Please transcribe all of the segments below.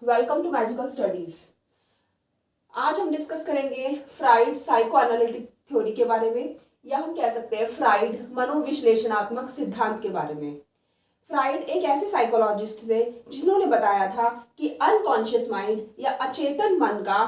Welcome to magical studies. आज हम discuss करेंगे फ्राइड साइको एनालिटिक थ्योरी के बारे में, या हम कह सकते हैं फ्राइड मनोविश्लेषणात्मक सिद्धांत के बारे में। फ्राइड एक ऐसे साइकोलॉजिस्ट थे जिन्होंने बताया था कि अनकॉन्शियस माइंड या अचेतन मन का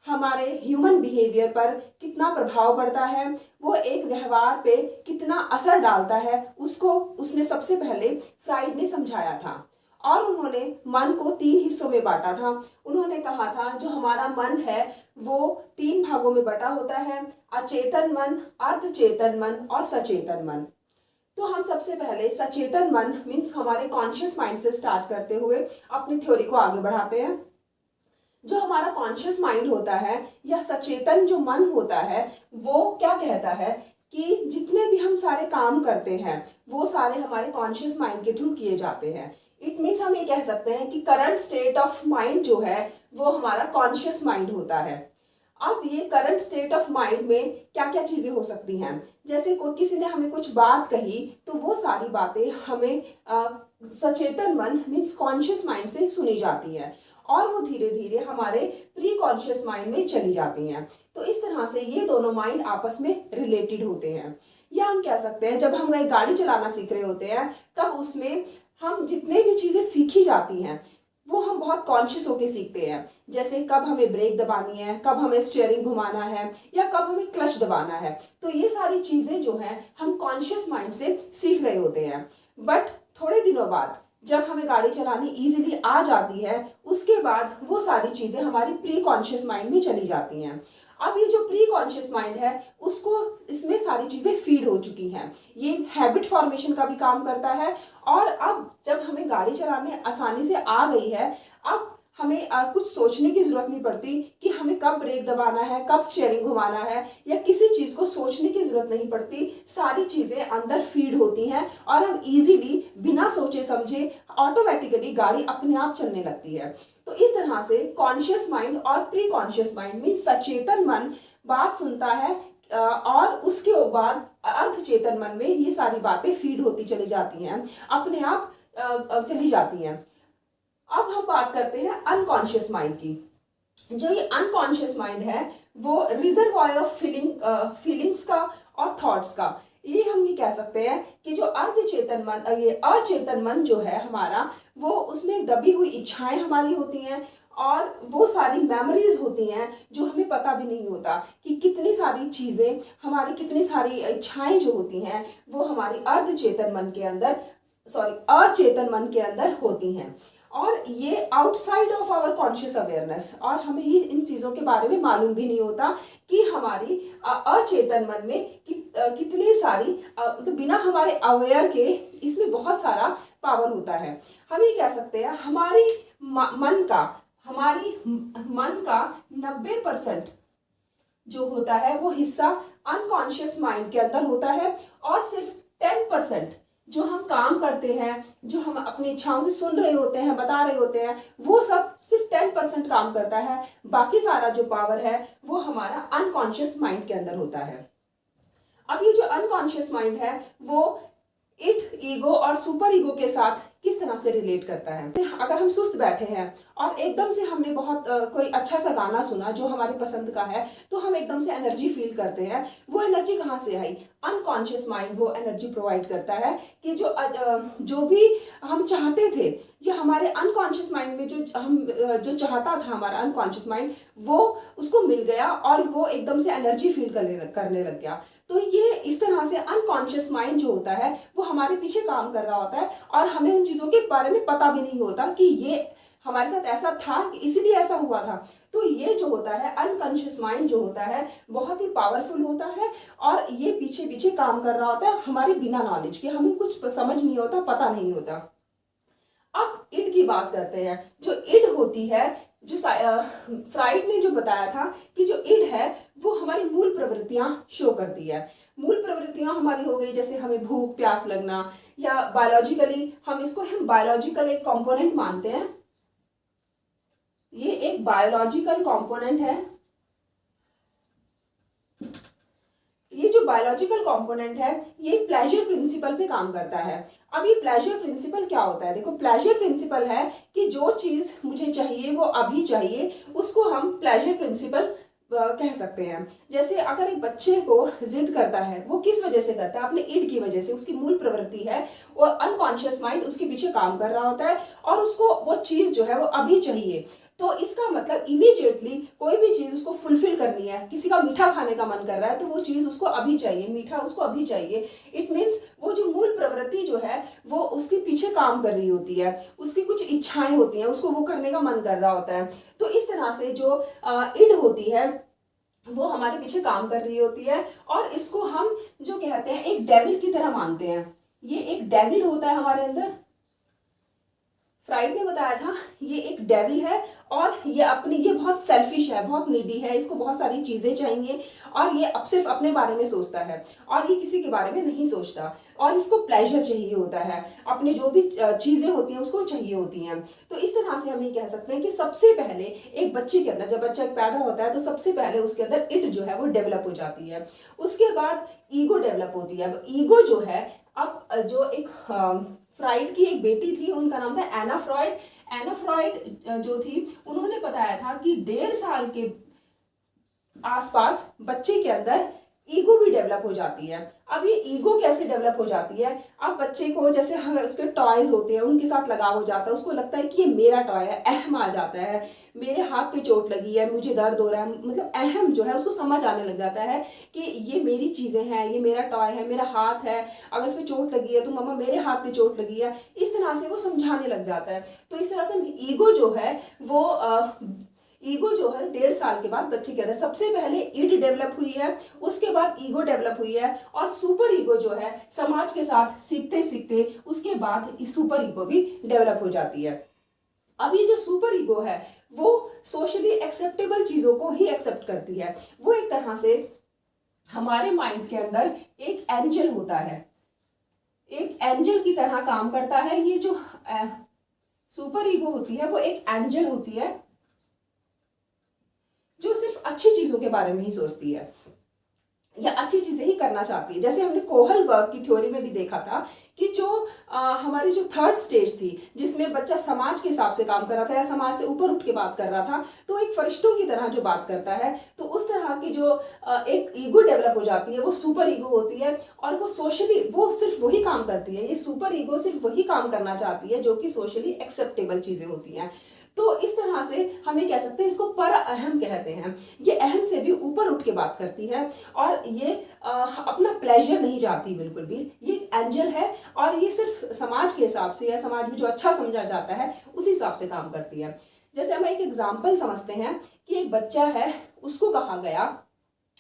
हमारे ह्यूमन बिहेवियर पर कितना प्रभाव पड़ता है, वो एक व्यवहार पे कितना असर डालता है, उसको उसने सबसे पहले फ्राइड ने समझाया था। और उन्होंने मन को 3 हिस्सों में बांटा था। उन्होंने कहा था जो हमारा मन है वो 3 भागों में बटा होता है, अचेतन मन, अर्धचेतन मन और सचेतन मन। तो हम सबसे पहले सचेतन मन मीन्स हमारे कॉन्शियस माइंड से स्टार्ट करते हुए अपनी थ्योरी को आगे बढ़ाते हैं। जो हमारा कॉन्शियस माइंड होता है या सचेतन जो मन होता है वो क्या कहता है कि जितने भी हम सारे काम करते हैं वो सारे हमारे कॉन्शियस माइंड के थ्रू किए जाते हैं। इट मीन्स हम ये कह सकते हैं कि करंट स्टेट ऑफ माइंड जो है वो हमारा कॉन्शियस माइंड होता है। अब ये करंट स्टेट ऑफ माइंड में क्या क्या चीजें हो सकती हैं, जैसे कोई किसी ने हमें कुछ बात कही तो वो सारी बातें हमें सचेतन मन मीन्स कॉन्शियस माइंड से सुनी जाती है और वो धीरे धीरे हमारे प्री कॉन्शियस माइंड में चली जाती हैं। तो इस तरह से ये दोनों माइंड आपस में रिलेटेड होते हैं। या हम कह सकते हैं जब हम एक गाड़ी चलाना सीख रहे होते हैं तब उसमें हम जितने भी चीजें सीखी जाती हैं वो हम बहुत कॉन्शियस होके सीखते हैं, जैसे कब हमें ब्रेक दबानी है, कब हमें स्टीयरिंग घुमाना है या कब हमें क्लच दबाना है। तो ये सारी चीजें जो हैं हम कॉन्शियस माइंड से सीख रहे होते हैं। बट थोड़े दिनों बाद जब हमें गाड़ी चलानी इजीली आ जाती है उसके बाद वो सारी चीजें हमारी प्री कॉन्शियस माइंड में चली जाती हैं। अब ये जो प्री कॉन्शियस माइंड है उसको इसमें सारी चीजें फीड हो चुकी हैं, ये हैबिट फॉर्मेशन का भी काम करता है। और अब जब हमें गाड़ी चलाने आसानी से आ गई है, अब हमें कुछ सोचने की जरूरत नहीं पड़ती कि हमें कब ब्रेक दबाना है, कब स्टीयरिंग घुमाना है, या किसी चीज को सोचने की जरूरत नहीं पड़ती। सारी चीजें अंदर फीड होती हैं और हम इजीली बिना सोचे समझे ऑटोमेटिकली गाड़ी अपने आप चलने लगती है। तो इस तरह से कॉन्शियस माइंड और प्री कॉन्शियस माइंड मीन सचेतन मन बात सुनता है और उसके बाद अर्धचेतन मन में ये सारी बातें फीड होती चली जाती हैं, अपने आप चली जाती हैं। अब हम बात करते हैं अनकॉन्शियस माइंड की। जो ये अनकॉन्शियस माइंड है वो रिजर्वायर ऑफ फीलिंग्स का और थॉट्स का। ये हम ये कह सकते हैं कि जो अर्धचेतन मन, ये अचेतन मन जो है हमारा, वो उसमें दबी हुई इच्छाएं हमारी होती हैं और वो सारी मेमोरीज होती हैं जो हमें पता भी नहीं होता कि कितनी सारी चीजें हमारी, कितनी सारी इच्छाएं जो होती हैं वो हमारी अर्धचेतन मन के अंदर, अचेतन मन के अंदर होती हैं। और ये outside of our conscious awareness, और हमें ये इन चीजों के बारे में मालूम भी नहीं होता कि हमारी अचेतन मन में कितनी सारी तो बिना हमारे अवेयर के इसमें बहुत सारा पावर होता है। हम ये कह सकते हैं हमारी मन का 90% जो होता है वो हिस्सा अनकॉन्शियस माइंड के अंदर होता है और सिर्फ 10% जो हम काम करते हैं, जो हम अपनी इच्छाओं से सुन रहे होते हैं, बता रहे होते हैं, वो सब सिर्फ 10% काम करता है। बाकी सारा जो पावर है वो हमारा अनकॉन्शियस माइंड के अंदर होता है। अब ये जो अनकॉन्शियस माइंड है वो इट, ईगो और सुपर ईगो के साथ किस तरह से रिलेट करता है। अगर हम सुस्त बैठे हैं और एकदम से हमने बहुत कोई अच्छा सा गाना सुना जो हमारे पसंद का है तो हम एकदम से एनर्जी फील करते हैं। वो एनर्जी कहाँ से आई? अनकॉन्शियस माइंड वो एनर्जी प्रोवाइड करता है कि जो भी हम चाहते थे, ये हमारे अनकॉन्शियस माइंड में जो चाहता था हमारा अनकॉन्शियस माइंड, वो उसको मिल गया और वो एकदम से एनर्जी फील करने लग गया। तो ये इस तरह से अनकॉन्शियस माइंड जो होता है वो हमारे पीछे काम कर रहा होता है और हमें उन चीजों के बारे में पता भी नहीं होता कि ये हमारे साथ ऐसा था, इसलिए ऐसा हुआ था। तो ये जो होता है अनकॉन्शियस माइंड जो होता है बहुत ही पावरफुल होता है और ये पीछे पीछे काम कर रहा होता है हमारे बिना नॉलेज के, हमें कुछ समझ नहीं होता, पता नहीं होता। अब इड की बात करते हैं। जो इड होती है, जो फ्राइड ने जो बताया था कि जो इड है वो हमारी मूल प्रवृत्तियां शो करती है। मूल प्रवृत्तियां हमारी हो गई जैसे हमें भूख प्यास लगना, या बायोलॉजिकली हम बायोलॉजिकल एक कंपोनेंट मानते हैं, ये एक बायोलॉजिकल कंपोनेंट है। ये जो जो बायोलॉजिकल कंपोनेंट है ये प्लेजर प्रिंसिपल पे काम करता है। अब ये प्लेजर प्रिंसिपल क्या होता है? देखो, प्लेजर प्रिंसिपल है कि जो चीज मुझे चाहिए वो अभी चाहिए, उसको हम प्लेजर प्रिंसिपल कह सकते हैं। जैसे अगर एक बच्चे को जिद करता है, वो किस वजह से करता है? अपने ईड की वजह से। उसकी मूल प्रवृत्ति है, वो अनकॉन्शियस माइंड उसके पीछे काम कर रहा होता है और उसको वो चीज जो है वो अभी चाहिए। तो इसका मतलब इमीडिएटली कोई भी चीज उसको फुलफिल करनी है। किसी का मीठा खाने का मन कर रहा है तो वो चीज उसको अभी चाहिए, मीठा उसको अभी चाहिए। इट मीन्स वो जो मूल प्रवृत्ति जो है वो उसके पीछे काम कर रही होती है, उसकी कुछ इच्छाएं होती हैं, उसको वो करने का मन कर रहा होता है। तो इस तरह से जो इड होती है वो हमारे पीछे काम कर रही होती है और इसको हम जो कहते हैं एक डेविल की तरह मानते हैं। ये एक डेविल होता है हमारे अंदर। फ्राइड ने बताया था ये एक डेविल है और ये बहुत सेल्फिश है, बहुत नीडी है, इसको बहुत सारी चीजें चाहिए और ये अब सिर्फ अपने बारे में सोचता है और ये किसी के बारे में नहीं सोचता और इसको प्लेजर चाहिए होता है, अपने जो भी चीजें होती हैं उसको चाहिए होती हैं। तो इस तरह से हम ये कह सकते हैं कि सबसे पहले एक बच्चे के अंदर, जब बच्चा पैदा होता है तो सबसे पहले उसके अंदर इट जो है वो डेवलप हो जाती है। उसके बाद ईगो डेवलप होती है। अब ईगो जो है, अब जो एक फ्राइड की एक बेटी थी, उनका नाम था एना फ्रॉइड। एना फ्रॉइड जो थी, उन्होंने बताया था कि 1.5 साल के आसपास बच्चे के अंदर ईगो भी डेवलप हो जाती है। अब ये ईगो कैसे डेवलप हो जाती है? अब बच्चे को जैसे अगर उसके टॉयज होते हैं उनके साथ लगाव हो जाता है, उसको लगता है कि ये मेरा टॉय है, अहम आ जाता है, मेरे हाथ पे चोट लगी है, मुझे दर्द हो रहा है, मतलब अहम जो है उसको समझ आने लग जाता है कि ये मेरी चीजें हैं, ये मेरा टॉय है, मेरा हाथ है, अगर इस पर चोट लगी है तो मम्मा मेरे हाथ पे चोट लगी है। इस तरह से वो समझाने लग जाता है। तो इस तरह से ईगो जो है वो ईगो जो है 1.5 साल के बाद बच्चे के अंदर सबसे पहले ईड डेवलप हुई है, उसके बाद ईगो डेवलप हुई है और सुपर ईगो जो है समाज के साथ सीखते सीखते उसके बाद सुपर ईगो भी डेवलप हो जाती है। अब ये जो सुपर ईगो है वो सोशली एक्सेप्टेबल चीजों को ही एक्सेप्ट करती है। वो एक तरह से हमारे माइंड के अंदर एक एंजल होता है, एक एंजल की तरह काम करता है। ये जो सुपर ईगो होती है वो एक एंजल होती है जो सिर्फ अच्छी चीजों के बारे में ही सोचती है या अच्छी चीजें ही करना चाहती है। जैसे हमने कोहलबर्ग की थ्योरी में भी देखा था कि जो हमारी जो थर्ड स्टेज थी जिसमें बच्चा समाज के हिसाब से काम कर रहा था या समाज से ऊपर उठ के बात कर रहा था, तो एक फरिश्तों की तरह जो बात करता है, तो उस तरह की जो एक ईगो डेवलप हो जाती है वो सुपर ईगो होती है और वो सोशली वो सिर्फ वही काम करती है। ये सुपर ईगो सिर्फ वही काम करना चाहती है जो कि सोशली एक्सेप्टेबल चीजें होती हैं। तो इस तरह से हम ये कह सकते हैं, इसको पर अहम कहते हैं। ये अहम से भी ऊपर उठ के बात करती है और ये अपना प्लेजर नहीं चाहती बिल्कुल भी। ये एंजल है और ये सिर्फ समाज के हिसाब से या समाज में जो अच्छा समझा जाता है उसी हिसाब से काम करती है। जैसे हम एक एग्जाम्पल समझते हैं कि एक बच्चा है, उसको कहा गया,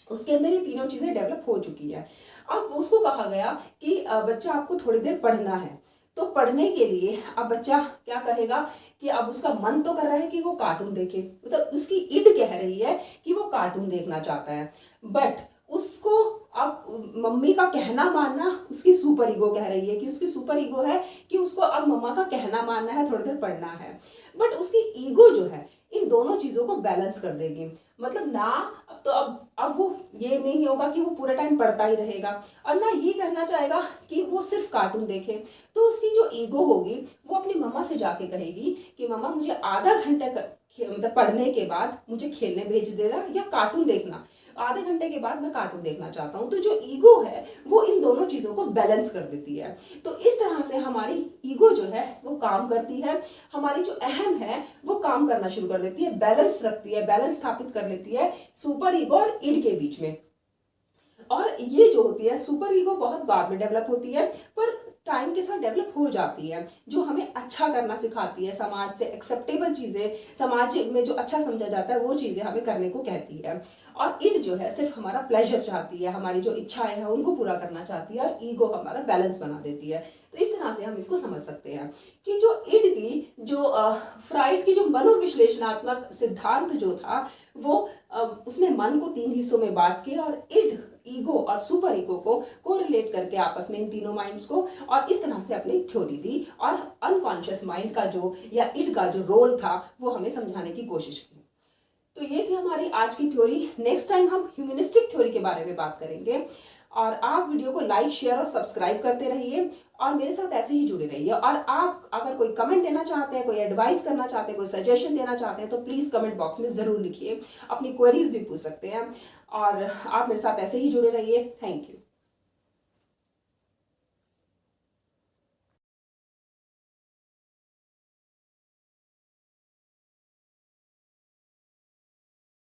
उसके अंदर ये तीनों चीजें डेवलप हो चुकी है। अब उसको कहा गया कि बच्चा आपको थोड़ी देर पढ़ना है। तो पढ़ने के लिए अब बच्चा क्या कहेगा कि अब उसका मन तो कर रहा है कि वो कार्टून देखे, मतलब उसकी इड कह रही है कि वो कार्टून देखना चाहता है, बट उसको अब मम्मी का कहना मानना उसकी सुपर ईगो कह रही है कि उसकी सुपर ईगो है कि उसको अब मम्मा का कहना मानना है, थोड़ी देर पढ़ना है। बट उसकी ईगो जो है इन दोनों चीजों को बैलेंस कर देगी। मतलब ना तो अब वो ये नहीं होगा कि वो पूरा टाइम पढ़ता ही रहेगा और ना ये कहना चाहेगा कि वो सिर्फ कार्टून देखे। तो उसकी जो ईगो होगी वो अपनी मम्मा से जाके कहेगी कि मम्मा मुझे आधा घंटे मतलब पढ़ने के बाद मुझे खेलने भेज देना या कार्टून देखना, आधे घंटे के बाद मैं कार्टून देखना चाहता हूँ। तो जो ईगो है वो इन दोनों चीजों को बैलेंस कर देती है। तो इस तरह से हमारी ईगो जो है वो काम करती है, हमारी जो अहम है वो काम करना शुरू कर देती है, बैलेंस रखती है, बैलेंस स्थापित कर लेती है सुपर ईगो और इड के बीच में। और ये जो होती है सुपर ईगो बहुत बाद में डेवलप होती है, पर टाइम के साथ डेवलप हो जाती है, जो हमें अच्छा करना सिखाती है, समाज से एक्सेप्टेबल चीजें, समाज में जो अच्छा समझा जाता है वो चीजें हमें करने को कहती है। और इड जो है सिर्फ हमारा प्लेजर चाहती है, हमारी जो इच्छाएं हैं उनको पूरा करना चाहती है और ईगो हमारा बैलेंस बना देती है। तो इस तरह से हम इसको समझ सकते हैं कि जो इड की जो फ्राइड की जो मनोविश्लेषणात्मक सिद्धांत जो था वो उसने मन को 3 हिस्सों में बांट के और इड, ईगो और सुपर ईगो को कोरिलेट करके आपस में इन तीनों माइंड्स को और इस तरह से अपनी थ्योरी दी और अनकॉन्शियस माइंड का जो या इड का जो रोल था वो हमें समझाने की कोशिश की। तो ये थी हमारी आज की थ्योरी। नेक्स्ट टाइम हम ह्यूमनिस्टिक थ्योरी के बारे में बात करेंगे। और आप वीडियो को लाइक, शेयर और सब्सक्राइब करते रहिए और मेरे साथ ऐसे ही जुड़े रहिए। और आप अगर कोई कमेंट देना चाहते हैं, कोई एडवाइस करना चाहते हैं, कोई सजेशन देना चाहते हैं तो प्लीज़ कमेंट बॉक्स में ज़रूर लिखिए। अपनी क्वेरीज भी पूछ सकते हैं और आप मेरे साथ ऐसे ही जुड़े रहिए। Thank you.